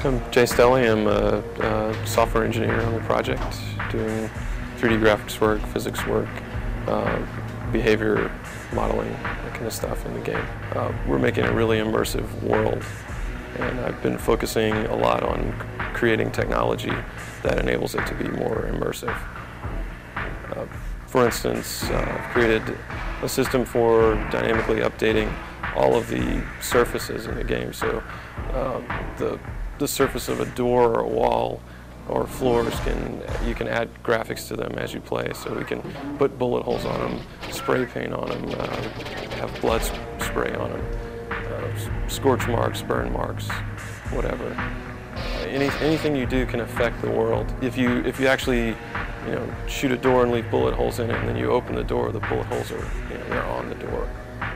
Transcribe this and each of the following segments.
I'm Jay Stelly. I'm a software engineer on the project, doing 3D graphics work, physics work, behavior modeling, that kind of stuff in the game. We're making a really immersive world, and I've been focusing a lot on creating technology that enables it to be more immersive. For instance, I've created a system for dynamically updating all of the surfaces in the game. So the surface of a door or a wall or floors, you can add graphics to them as you play. So we can put bullet holes on them, spray paint on them, have blood spray on them, scorch marks, burn marks, whatever. Anything you do can affect the world. If you actually shoot a door and leave bullet holes in it, and then you open the door, the bullet holes are they're on the door.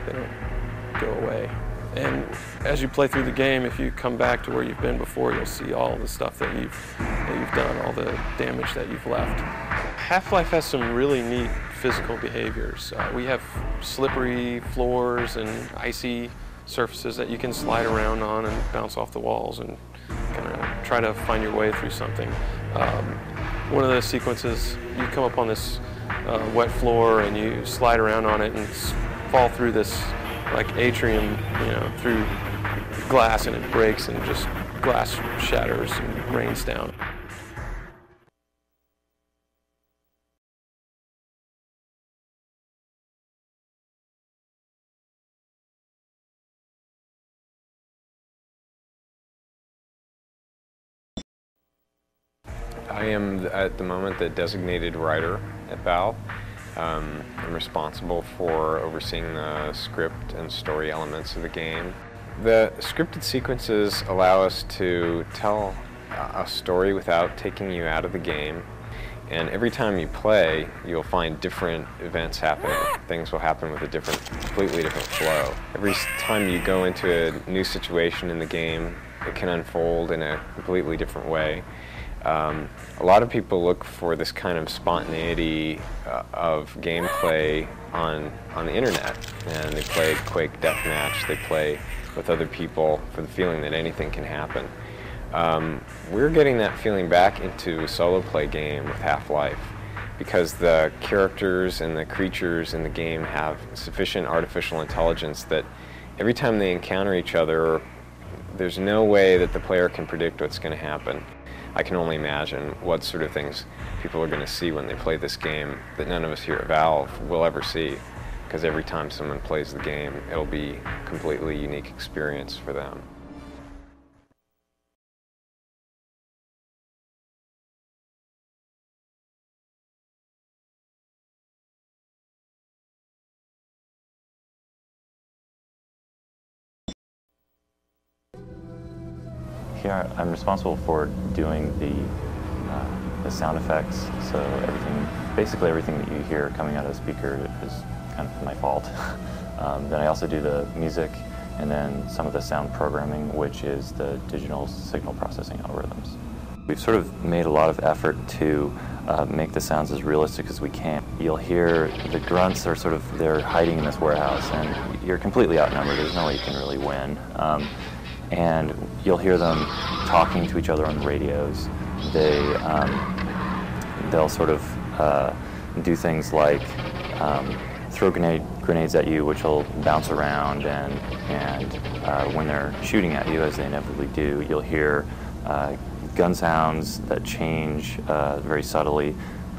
They don't go away. And as you play through the game, if you come back to where you've been before, you'll see all the stuff that you've done, all the damage that you've left. Half-Life has some really neat physical behaviors. We have slippery floors and icy surfaces that you can slide around on and bounce off the walls and kind of try to find your way through something. One of the sequences, you come up on this wet floor and you slide around on it and fall through this like atrium, through glass, and it breaks and just glass shatters and rains down. I am at the moment the designated writer at Valve. I'm responsible for overseeing the script and story elements of the game. The scripted sequences allow us to tell a story without taking you out of the game. And every time you play, you'll find different events happening. Things will happen with a completely different flow. Every time you go into a new situation in the game, it can unfold in a completely different way. A lot of people look for this kind of spontaneity of gameplay on the internet, and they play Quake Deathmatch, they play with other people for the feeling that anything can happen. We're getting that feeling back into a solo play game with Half-Life, because the characters and the creatures in the game have sufficient artificial intelligence that every time they encounter each other, there's no way that the player can predict what's going to happen. I can only imagine what sort of things people are going to see when they play this game that none of us here at Valve will ever see, because every time someone plays the game, it'll be a completely unique experience for them. Here I'm responsible for doing the sound effects, so basically everything that you hear coming out of the speaker is kind of my fault. Then I also do the music, and then some of the sound programming, which is the digital signal processing algorithms. We've sort of made a lot of effort to make the sounds as realistic as we can. You'll hear the grunts they're hiding in this warehouse, and you're completely outnumbered. There's no way you can really win. And you'll hear them talking to each other on the radios. They'll sort of do things like throw grenades at you, which will bounce around, and when they're shooting at you, as they inevitably do, you'll hear gun sounds that change very subtly.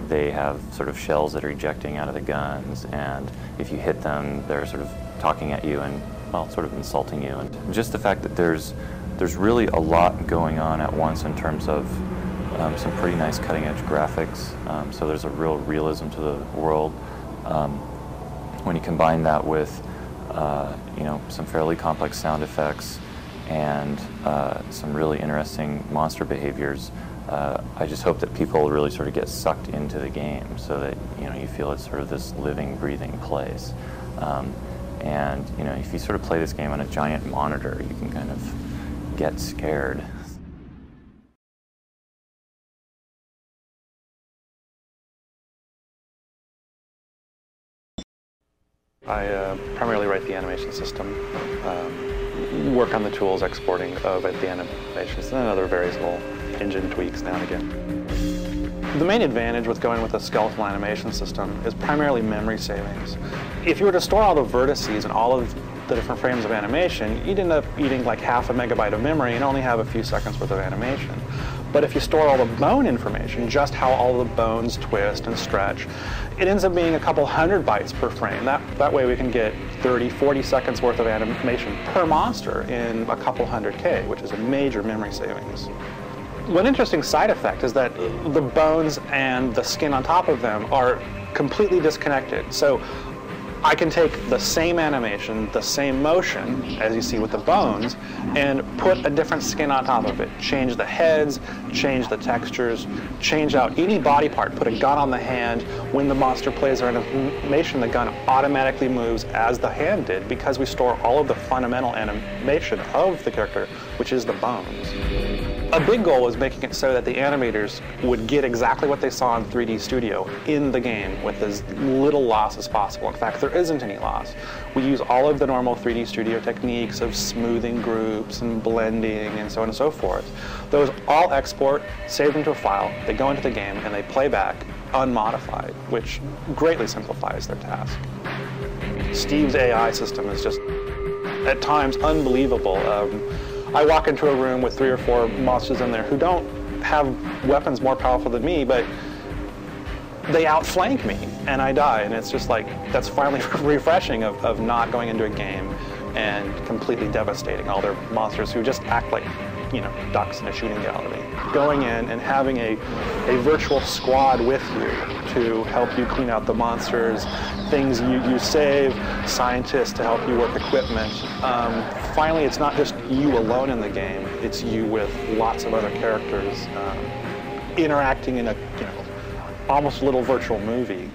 They have sort of shells that are ejecting out of the guns, and if you hit them, they're sort of talking at you and, well, sort of insulting you. And just the fact that there's really a lot going on at once in terms of some pretty nice cutting-edge graphics. So there's a real realism to the world. When you combine that with some fairly complex sound effects and some really interesting monster behaviors, I just hope that people really sort of get sucked into the game, so that you feel it's sort of this living, breathing place. And if you sort of play this game on a giant monitor, you can kind of get scared. I primarily write the animation system. work on the tools exporting of the animations, and other various little engine tweaks now and again. The main advantage with going with a skeletal animation system is primarily memory savings. If you were to store all the vertices and all of the different frames of animation, you'd end up eating like half a megabyte of memory and only have a few seconds worth of animation. But if you store all the bone information, just how all the bones twist and stretch, it ends up being a couple hundred bytes per frame. That way we can get 30, 40 seconds worth of animation per monster in a couple hundred K, which is a major memory savings. One interesting side effect is that the bones and the skin on top of them are completely disconnected. So I can take the same animation, the same motion, as you see with the bones, and put a different skin on top of it. Change the heads, change the textures, change out any body part, put a gun on the hand. When the monster plays our animation, the gun automatically moves as the hand did because we store all of the fundamental animation of the character, which is the bones. A big goal was making it so that the animators would get exactly what they saw in 3D Studio in the game with as little loss as possible. In fact, there isn't any loss. We use all of the normal 3D Studio techniques of smoothing groups and blending and so on and so forth. Those all export, saved into a file, they go into the game, and they play back unmodified, which greatly simplifies their task. Steve's AI system is just, at times, unbelievable. I walk into a room with 3 or 4 monsters in there who don't have weapons more powerful than me, but they outflank me and I die. And it's just like, that's finally refreshing of not going into a game and completely devastating all their monsters who just act like, you know, ducks in a shooting gallery. Going in and having a virtual squad with you to help you clean out the monsters, things you save, scientists to help you work equipment. Finally, it's not just you alone in the game, it's you with lots of other characters interacting in a, you know, almost a little virtual movie.